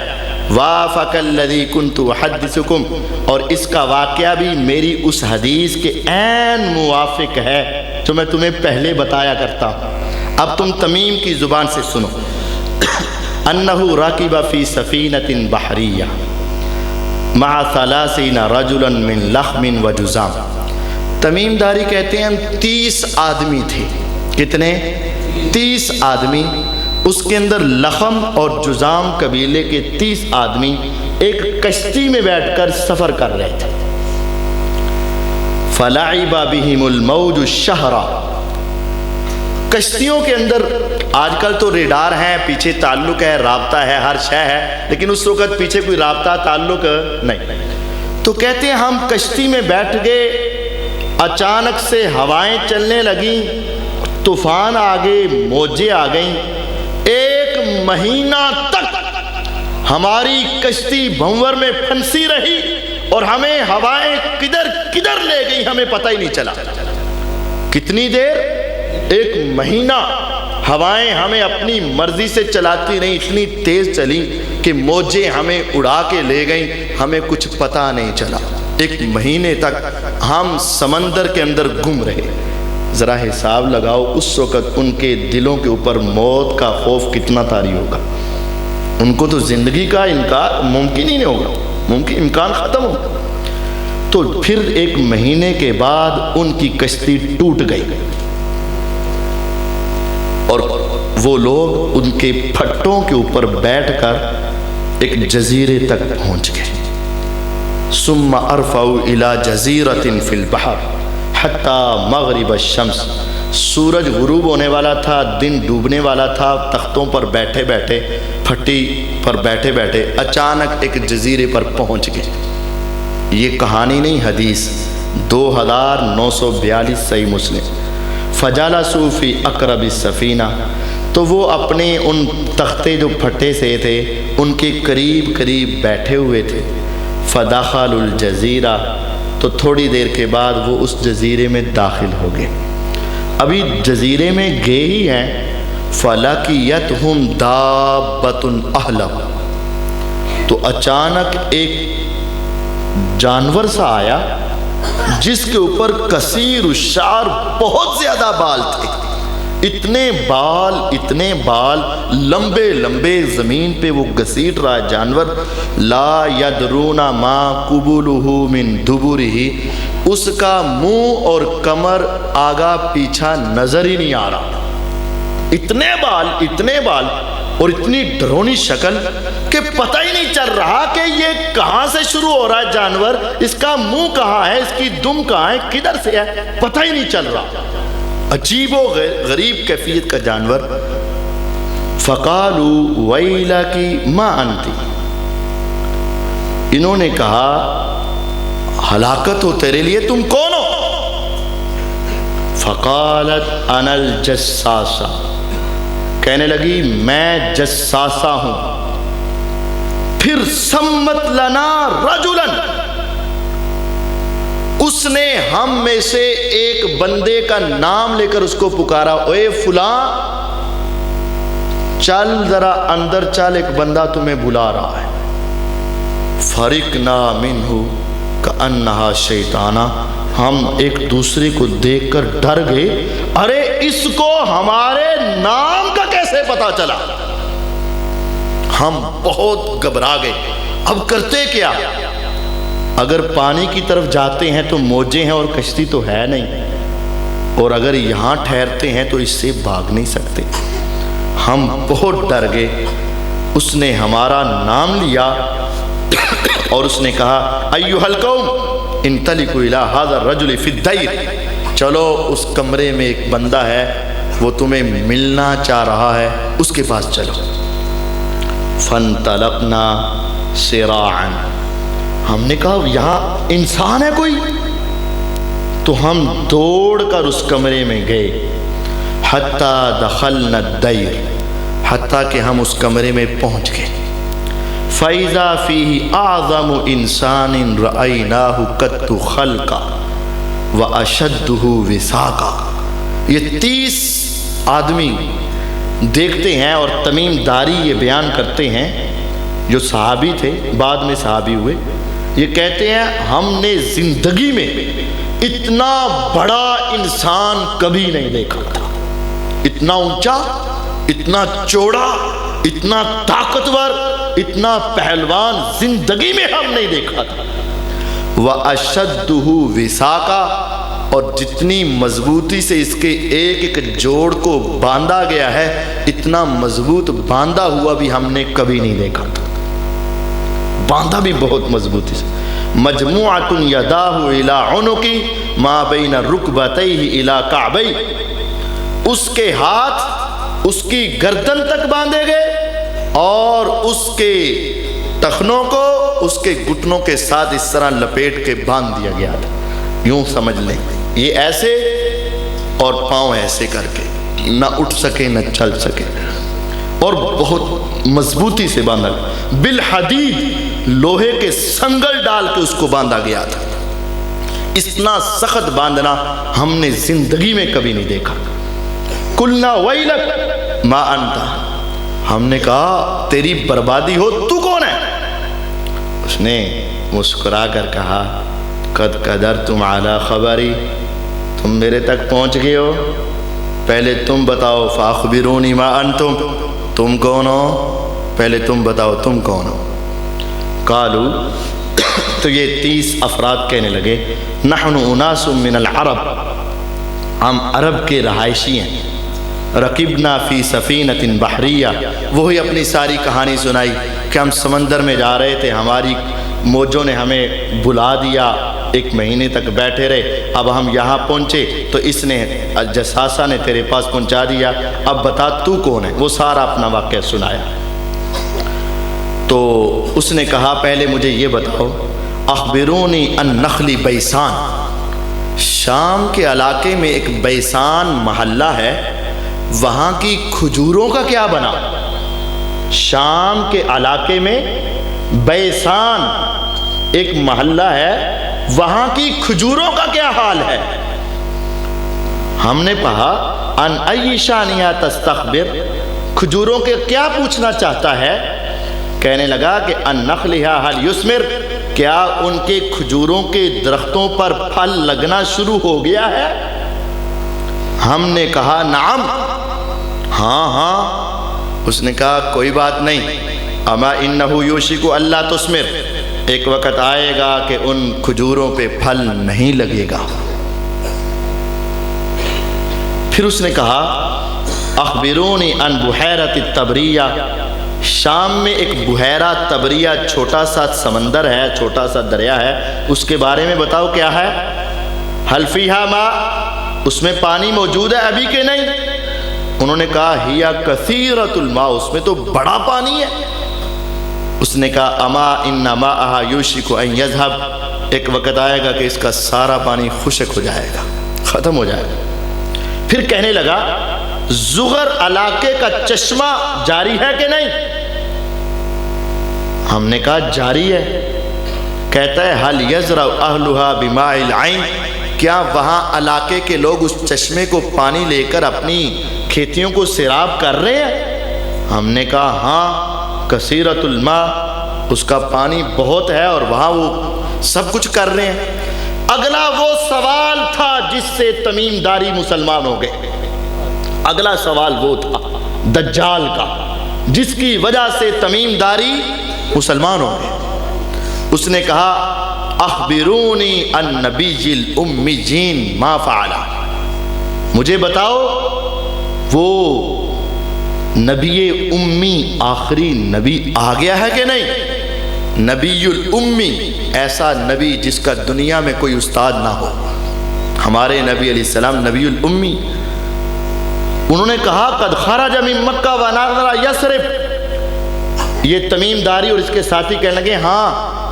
وافق الذی کنت احدثکم، اور اس کا واقعہ بھی میری اس حدیث کے عین موافق ہے جو میں تمہیں پہلے بتایا کرتا ہوں۔ اب تم تمیم کی زبان سے سنو۔ انہ راکب فی سفینۃ بحریہ مع 30 رجلا من لخم و جزام۔ تمیم داری کہتے ہیں ہم 30 آدمی تھے۔ کتنے؟ 30 آدمی۔ اس کے اندر لخم اور جزام قبیلے کے 30 آدمی ایک کشتی میں بیٹھ کر سفر کر رہے تھے۔ فلعب بہم الموج الشہر، کشتیوں کے اندر آج کل تو ریڈار ہیں، پیچھے تعلق ہے، رابطہ ہے، ہر شے ہے، لیکن اس وقت پیچھے کوئی رابطہ تعلق نہیں۔ تو کہتے ہیں ہم کشتی میں بیٹھ گئے، اچانک سے ہوائیں چلنے لگیں، طوفان آ گئے، موجیں آ گئیں، 1 مہینہ تک ہماری کشتی بھنور میں پھنسی رہی اور ہمیں ہوائیں کدھر کدھر لے گئی ہمیں پتہ ہی نہیں چلا۔ کتنی دیر؟ 1 مہینہ ہوائیں ہمیں اپنی مرضی سے چلاتی نہیں، اتنی تیز چلی کہ موجیں ہمیں اڑا کے لے گئیں، ہمیں کچھ پتہ نہیں چلا۔ 1 مہینے تک ہم سمندر کے اندر گم رہے۔ ذرا حساب لگاؤ اس وقت ان کے دلوں کے اوپر موت کا خوف کتنا طاری ہوگا۔ ان کو تو زندگی کا انکار ممکن ہی نہیں ہوگا، ممکن امکان ختم ہوگا۔ تو پھر 1 مہینے کے بعد ان کی کشتی ٹوٹ گئی اور وہ لوگ ان کے پھٹوں کے اوپر بیٹھ کر ایک جزیرے تک پہنچ گئے۔ ثم ارفعوا الى جزیرۃ فی البحر حتی مغرب الشمس، سورج غروب ہونے والا تھا، دن ڈوبنے والا تھا، تختوں پر بیٹھے بیٹھے، پھٹی پر بیٹھے بیٹھے اچانک ایک جزیرے پر پہنچ گئے۔ یہ کہانی نہیں، حدیث 2942 صحیح مسلم۔ فجلسوا فی اقرب السفینہ، تو وہ اپنے ان تختے جو پھٹے سے تھے ان کے قریب قریب بیٹھے ہوئے تھے۔ فدخلوا الجزیرہ، تو تھوڑی دیر کے بعد وہ اس جزیرے میں داخل ہو گئے۔ ابھی جزیرے میں گئے ہی ہیں، فلقیتہم دابۃ اہلم، تو اچانک ایک جانور سا آیا جس کے اوپر کثیر الشعر، بہت زیادہ بال تھے، اتنے بال لمبے لمبے، زمین پہ وہ گھسیٹ رہا ہے جانور۔ لا یدرون ما قبلہ من دبرہ، اس کا منہ اور کمر آگا پیچھا نظر ہی نہیں آ رہا۔ اتنے بال اور اتنی ڈرونی شکل کہ پتہ ہی نہیں چل رہا کہ یہ کہاں سے شروع ہو رہا ہے جانور، اس کا منہ کہاں ہے، اس کی دم کہاں ہے، کدھر سے ہے، پتہ ہی نہیں چل رہا۔ عجیب و غریب کیفیت کا جانور۔ فقالوا ویلک ما انت، انہوں نے کہا ہلاکت ہو تیرے لیے، تم کون ہو؟ فقالت انا الجساسہ، کہنے لگی میں جساسہ ہوں۔ پھر سمت لنا رجلا، اس نے ہم میں سے ایک بندے کا نام لے کر اس کو پکارا، اے فلاں چل ذرا اندر چل، ایک بندہ تمہیں بلا رہا ہے۔ فرقنا منہ کأنہا شیطانہ، ہم ایک دوسرے کو دیکھ کر ڈر گئے، ارے اس کو ہمارے نام کا کیسے پتا چلا؟ ہم بہت گھبرا گئے، اب کرتے کیا؟ اگر پانی کی طرف جاتے ہیں تو موجیں ہیں اور کشتی تو ہے نہیں، اور اگر یہاں ٹھہرتے ہیں تو اس سے بھاگ نہیں سکتے۔ ہم بہت ڈر گئے۔ اس نے ہمارا نام لیا اور اس نے کہا ایھا القوم انطلقوا الی ھذا الرجل فی الدیر، چلو اس کمرے میں ایک بندہ ہے وہ تمہیں ملنا چاہ رہا ہے، اس کے پاس چلو۔ فانطلقنا سراعا، ہم نے کہا یہاں انسان ہے کوئی؟ تو ہم دوڑ کر اس کمرے میں گئے۔ حتی دخلنا الدیر، حتیٰ کہ ہم اس کمرے میں پہنچ گئے۔ فَإِذَا فِيهِ أَعْظَمُ إِنسَانٍ رَأَيْنَاهُ قَطُّ خَلْقًا وَأَشَدُّهُ وِثَاقًا، یہ 30 آدمی دیکھتے ہیں، اور تمیم داری یہ بیان کرتے ہیں، جو صحابی تھے بعد میں صحابی ہوئے، یہ کہتے ہیں ہم نے زندگی میں اتنا بڑا انسان کبھی نہیں دیکھا تھا، اتنا اونچا، اتنا چوڑا، اتنا طاقتور، اتنا پہلوان زندگی میں ہم نہیں دیکھا تھا۔ وَأَشَدُّهُ وِثَاقًا، اور جتنی مضبوطی سے اس کے ایک ایک جوڑ کو باندھا گیا ہے، اتنا مضبوط باندھا ہوا بھی ہم نے کبھی نہیں دیکھا تھا، باندھا بھی بہت مضبوطی سے۔ مجموعۃ یداہ الی عنقی ما بین رکبتیہ الی کعبیہ، اس کے ہاتھ اس کی گردن تک باندھے گئے اور اس کے ٹخنوں کو اس کے گھٹنوں کے ساتھ اس طرح لپیٹ کے باندھ دیا گیا تھا۔ یوں سمجھ لیں یہ ایسے اور پاؤں ایسے کر کے، نہ اٹھ سکے نہ چل سکے، اور بہت مضبوطی سے باندھا، بالحدید، لوہے کے سنگل ڈال کے اس کو باندھا گیا تھا۔ اتنا سخت باندھنا ہم نے زندگی میں کبھی نہیں دیکھا۔ قلنا ویلک ما انت، ہم نے کہا تیری بربادی ہو، تو کون ہے؟ اس نے مسکرا کر کہا قد قدرتم علی خبری، تم میرے تک پہنچ گئے ہو، پہلے تم بتاؤ، فاخبرونی ما انتم، تم کون ہو، پہلے تم بتاؤ تم کون ہو۔ قالو، تو یہ 30 افراد کہنے لگے نحن اناس من العرب، ہم عرب کے رہائشی ہیں، رکبنا فی سفینۃ بحریہ، وہی اپنی ساری کہانی سنائی کہ ہم سمندر میں جا رہے تھے، ہماری موجوں نے ہمیں بلا دیا، 1 مہینے تک بیٹھے رہے، اب ہم یہاں پہنچے تو اس نے جساسہ نے تیرے پاس پہنچا دیا، اب بتا تو کون ہے۔ وہ سارا اپنا واقعہ سنایا۔ تو اس نے کہا پہلے مجھے یہ بتاؤ، اخبرونی عن نخل بیسان، شام کے علاقے میں ایک بیسان محلہ ہے، وہاں کی کھجوروں کا کیا بنا؟ شام کے علاقے میں بیسان ایک محلہ ہے، وہاں کی کھجوروں کا کیا حال ہے؟ ہم نے کہا ان ای شانیہ تستخبر، کھجوروں کے کیا پوچھنا چاہتا ہے؟ کہنے لگا کہ ان نخلھا حل یثمر، کیا ان کے کھجوروں کے درختوں پر پھل لگنا شروع ہو گیا ہے؟ ہم نے کہا نعم، ہاں ہاں۔ اس نے کہا کوئی بات نہیں، اما انہ یوشک اللہ تثمر، ایک وقت آئے گا کہ ان کھجوروں پہ پھل نہیں لگے گا۔ پھر اس نے کہا اخبرونی عن بحیرۃ التبریہ، شام میں ایک بحیرہ تبریہ، چھوٹا سا سمندر ہے، چھوٹا سا دریا ہے، اس کے بارے میں بتاؤ کیا ہے؟ حل فیہا ماء، اس میں پانی موجود ہے ابھی کہ نہیں؟ انہوں نے کہا ہیا کثیرۃ الماء، اس میں تو بڑا پانی ہے۔ اس نے کہا اما ان ماءھا یوشک ان یذھب، ایک وقت آئے گا کہ اس کا سارا پانی خشک ہو جائے گا، ختم ہو جائے گا۔ پھر کہنے لگا زغر علاقے کا چشمہ جاری ہے کہ نہیں؟ ہم نے کہا جاری ہے۔ کہتا ہے حل یزرع اہلھا بماء العین، کیا وہاں علاقے کے لوگ اس چشمے کو پانی لے کر اپنی کھیتیوں کو سیراب کر رہے ہیں؟ ہم نے کہا ہاں، کثیرۃ الماء، اس کا پانی بہت ہے اور وہاں وہ سب کچھ کر رہے ہیں۔ اگلا وہ سوال تھا جس سے تمیم داری مسلمان ہو گئے، اگلا سوال وہ تھا دجال کا، جس کی وجہ سے تمیم داری مسلمان ہو گئے۔ اس نے کہا اخبرونی عن نبی الامیین ما فعل، مجھے بتاؤ وہ نبی امی آخری نبی آ گیا ہے کہ نہیں؟ نبی الامی، ایسا نبی جس کا دنیا میں کوئی استاد نہ ہو، ہمارے نبی علیہ السلام نبی الامی۔ انہوں نے کہا قد خرج من مکہ ونزل یثرب، یہ تمیم داری اور اس کے ساتھی کہنے لگے ہاں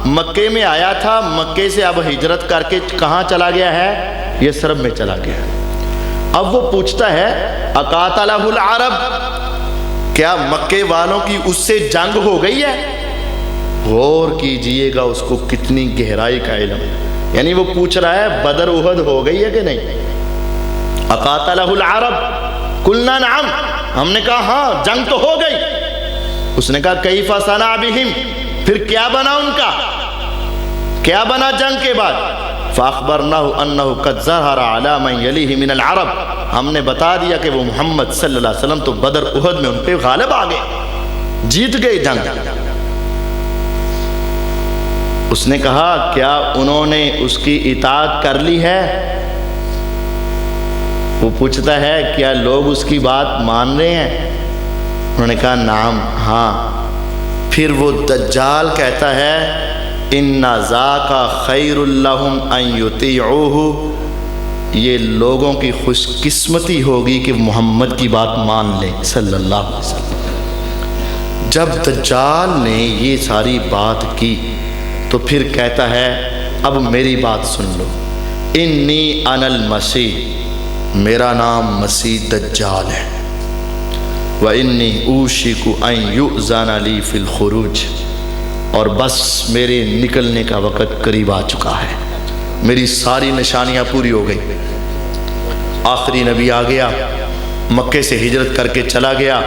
مکے میں آیا تھا، مکے سے اب ہجرت کر کے کہاں چلا گیا ہے؟ یثرب میں چلا گیا ہے۔ اب وہ پوچھتا ہے اقاتلہ العرب، کیا مکے والوں کی اس سے جنگ ہو گئی ہے؟ غور کیجئے گا اس کو کتنی گہرائی کا علم، یعنی وہ پوچھ رہا ہے بدر احد ہو گئی ہے کہ نہیں؟ اقاتلہ العرب، قلنا نعم، ہم نے کہا ہاں جنگ تو ہو گئی۔ اس نے کہا کیف صنع بہم، پھر کیا بنا ان کا، کیا بنا جنگ کے بعد؟ فاخبرناه انه قد ظهر على من يليه من العرب، ہم نے بتا دیا کہ وہ محمد صلی اللہ علیہ وسلم تو بدر احد میں ان پہ غالب آ گئے، جیت گئے جنگ۔ اس نے کہا کیا انہوں نے اس کی اطاعت کر لی ہے؟ وہ پوچھتا ہے کیا لوگ اس کی بات مان رہے ہیں؟ انہوں نے کہا نعم، ہاں۔ پھر وہ دجال کہتا ہے ان ذاک خیر لہم ان یطیعوہ، یہ لوگوں کی خوش قسمتی ہوگی کہ محمد کی بات مان لیں صلی اللہ علیہ وسلم۔ جب دجال نے یہ ساری بات کی تو پھر کہتا ہے اب میری بات سن لو، انی انا المسیح، میرا نام مسیح دجال ہے، وانی اوشک ان یؤذن لی فی الخروج، اور بس میرے نکلنے کا وقت قریب آ چکا ہے، میری ساری نشانیاں پوری ہو گئی۔ آخری نبی آ گیا، مکے سے ہجرت کر کے چلا گیا،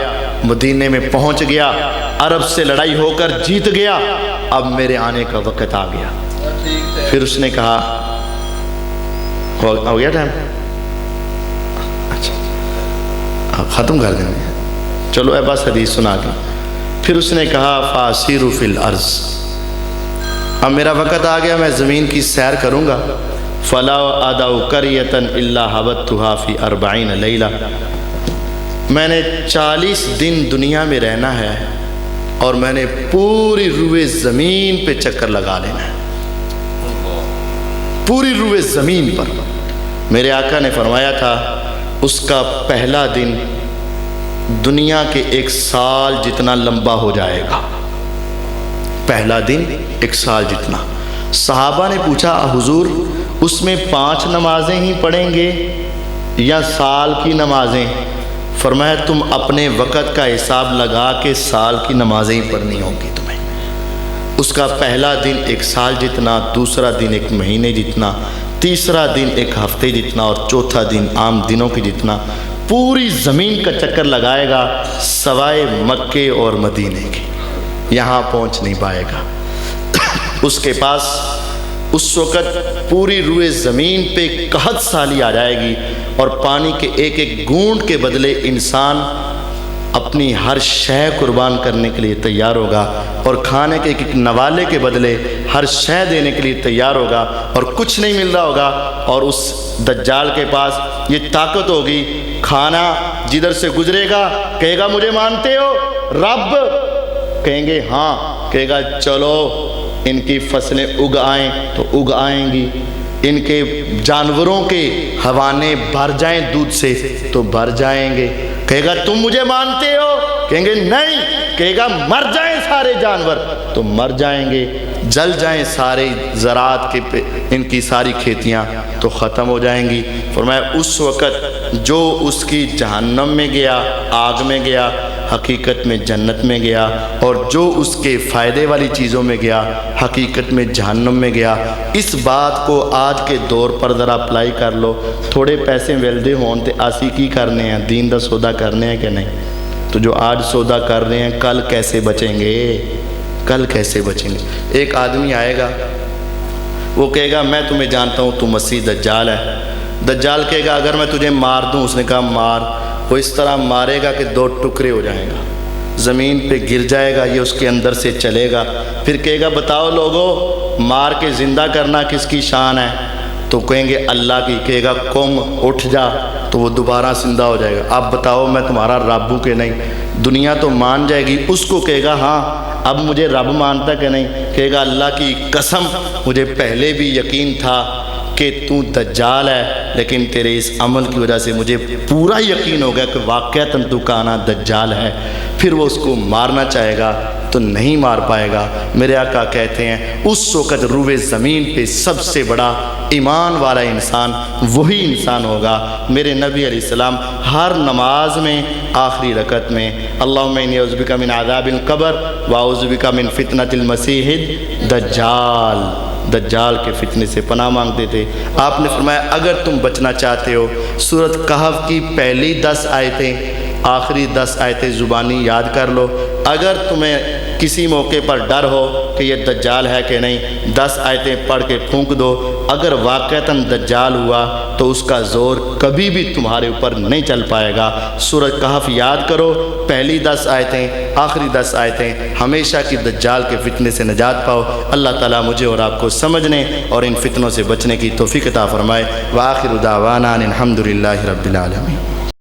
مدینے میں پہنچ گیا، عرب سے لڑائی ہو کر جیت گیا، اب میرے آنے کا وقت آ گیا۔ پھر اس نے کہا ہو گیا ٹائم، اچھا ختم کر دیں گے، چلو اے بس حدیث سنا کے۔ پھر اس نے کہا فاسیروا فی الارض، اب میرا وقت آ گیا، میں زمین کی سیر کروں گا۔ فلا ادع قریۃ الا حبتھا فی 40 لیلہ، میں نے 40 دن دنیا میں رہنا ہے اور میں نے پوری روئے زمین پہ چکر لگا لینا ہے، پوری روئے زمین پر۔ میرے آقا نے فرمایا تھا اس کا پہلا دن دنیا کے 1 سال جتنا لمبا ہو جائے گا، پہلا دن 1 سال جتنا۔ صحابہ نے پوچھا حضور اس میں 5 نمازیں ہی پڑھیں گے یا سال کی نمازیں؟ فرمایا تم اپنے وقت کا حساب لگا کے سال کی نمازیں ہی پڑھنی ہوں گی تمہیں۔ اس کا پہلا دن 1 سال جتنا، دوسرا دن 1 مہینے جتنا، تیسرا دن 1 ہفتے جتنا، اور چوتھا دن عام دنوں کے جتنا، پوری زمین کا چکر لگائے گا سوائے مکے اور مدینے کے، یہاں پہنچ نہیں پائے گا۔ اس کے پاس اس وقت پوری روئے زمین پہ 61 سالی آ جائے گی، اور پانی کے ایک ایک گھونٹ کے بدلے انسان اپنی ہر شے قربان کرنے کے لیے تیار ہوگا، اور کھانے کے ایک ایک نوالے کے بدلے ہر شے دینے کے لیے تیار ہوگا، اور کچھ نہیں مل رہا ہوگا۔ اور اس دجال کے پاس یہ طاقت ہوگی، کھانا جدھر سے گزرے گا کہے گا مجھے مانتے ہو رب؟ کہیں گے ہاں، کہے گا چلو ان کی فصلیں اگ آئیں تو اگ آئیں گی، ان کے جانوروں کے حوانے بھر جائیں دودھ سے تو بھر جائیں گے۔ کہے گا تم مجھے مانتے ہو؟ کہیں گے نہیں۔ کہے گا مر جائیں سارے جانور تو مر جائیں گے، جل جائیں سارے زراعت کے ان کی ساری کھیتیاں تو ختم ہو جائیں گی۔ فرمایا اس وقت جو اس کی جہنم میں گیا، آگ میں گیا، حقیقت میں جنت میں گیا، اور جو اس کے فائدے والی چیزوں میں گیا حقیقت میں جہنم میں گیا۔ اس بات کو آج کے دور پر ذرا اپلائی کر لو، تھوڑے پیسے ملتے ہون تے آسی کی کرنے ہیں، دین دا سودا کرنے ہیں کہ نہیں؟ تو جو آج سودا کر رہے ہیں کل کیسے بچیں گے؟ کل کیسے بچیں گے؟ ایک آدمی آئے گا، وہ کہے گا میں تمہیں جانتا ہوں تو مسیح دجال ہے۔ دجال کہے گا اگر میں تجھے مار دوں، اس نے کہا مار۔ وہ اس طرح مارے گا کہ 2 ٹکڑے ہو جائیں گا، زمین پہ گر جائے گا، یہ اس کے اندر سے چلے گا۔ پھر کہے گا بتاؤ لوگوں مار کے زندہ کرنا کس کی شان ہے؟ تو کہیں گے اللہ کی۔ کہے گا قم اٹھ جا، تو وہ دوبارہ زندہ ہو جائے گا۔ اب بتاؤ میں تمہارا رب ہوں کہ نہیں؟ دنیا تو مان جائے گی، اس کو کہے گا ہاں اب مجھے رب مانتا کہ نہیں؟ کہے گا اللہ کی قسم مجھے پہلے بھی یقین تھا کہ تو دجال ہے، لیکن تیرے اس عمل کی وجہ سے مجھے پورا یقین ہو گیا کہ واقعتاً تو کانا دجال ہے۔ پھر وہ اس کو مارنا چاہے گا تو نہیں مار پائے گا۔ میرے آقا کہتے ہیں اس وقت روئے زمین پہ سب سے بڑا ایمان والا انسان وہی انسان ہوگا۔ میرے نبی علیہ السلام ہر نماز میں آخری رکعت میں اللہم انی اعوذ بک من عذاب القبر واعوذ بک من فتنۃ المسیح الدجال دجال کے فتنے سے پناہ مانگتے تھے۔ آپ نے فرمایا اگر تم بچنا چاہتے ہو سورۃ کہف کی پہلی 10 آیتیں آخری 10 آیتیں زبانی یاد کر لو۔ اگر تمہیں کسی موقع پر ڈر ہو کہ یہ دجال ہے کہ نہیں، 10 آیتیں پڑھ کے پھونک دو۔ اگر واقعتاً دجال ہوا تو اس کا زور کبھی بھی تمہارے اوپر نہیں چل پائے گا۔ سورۃ کہف یاد کرو، پہلی 10 آیتیں آخری 10 آیتیں، ہمیشہ کی دجال کے فتنے سے نجات پاؤ۔ اللہ تعالیٰ مجھے اور آپ کو سمجھنے اور ان فتنوں سے بچنے کی توفیق عطا فرمائے۔ وآخر دعوانا ان الحمد للہ رب العالمین۔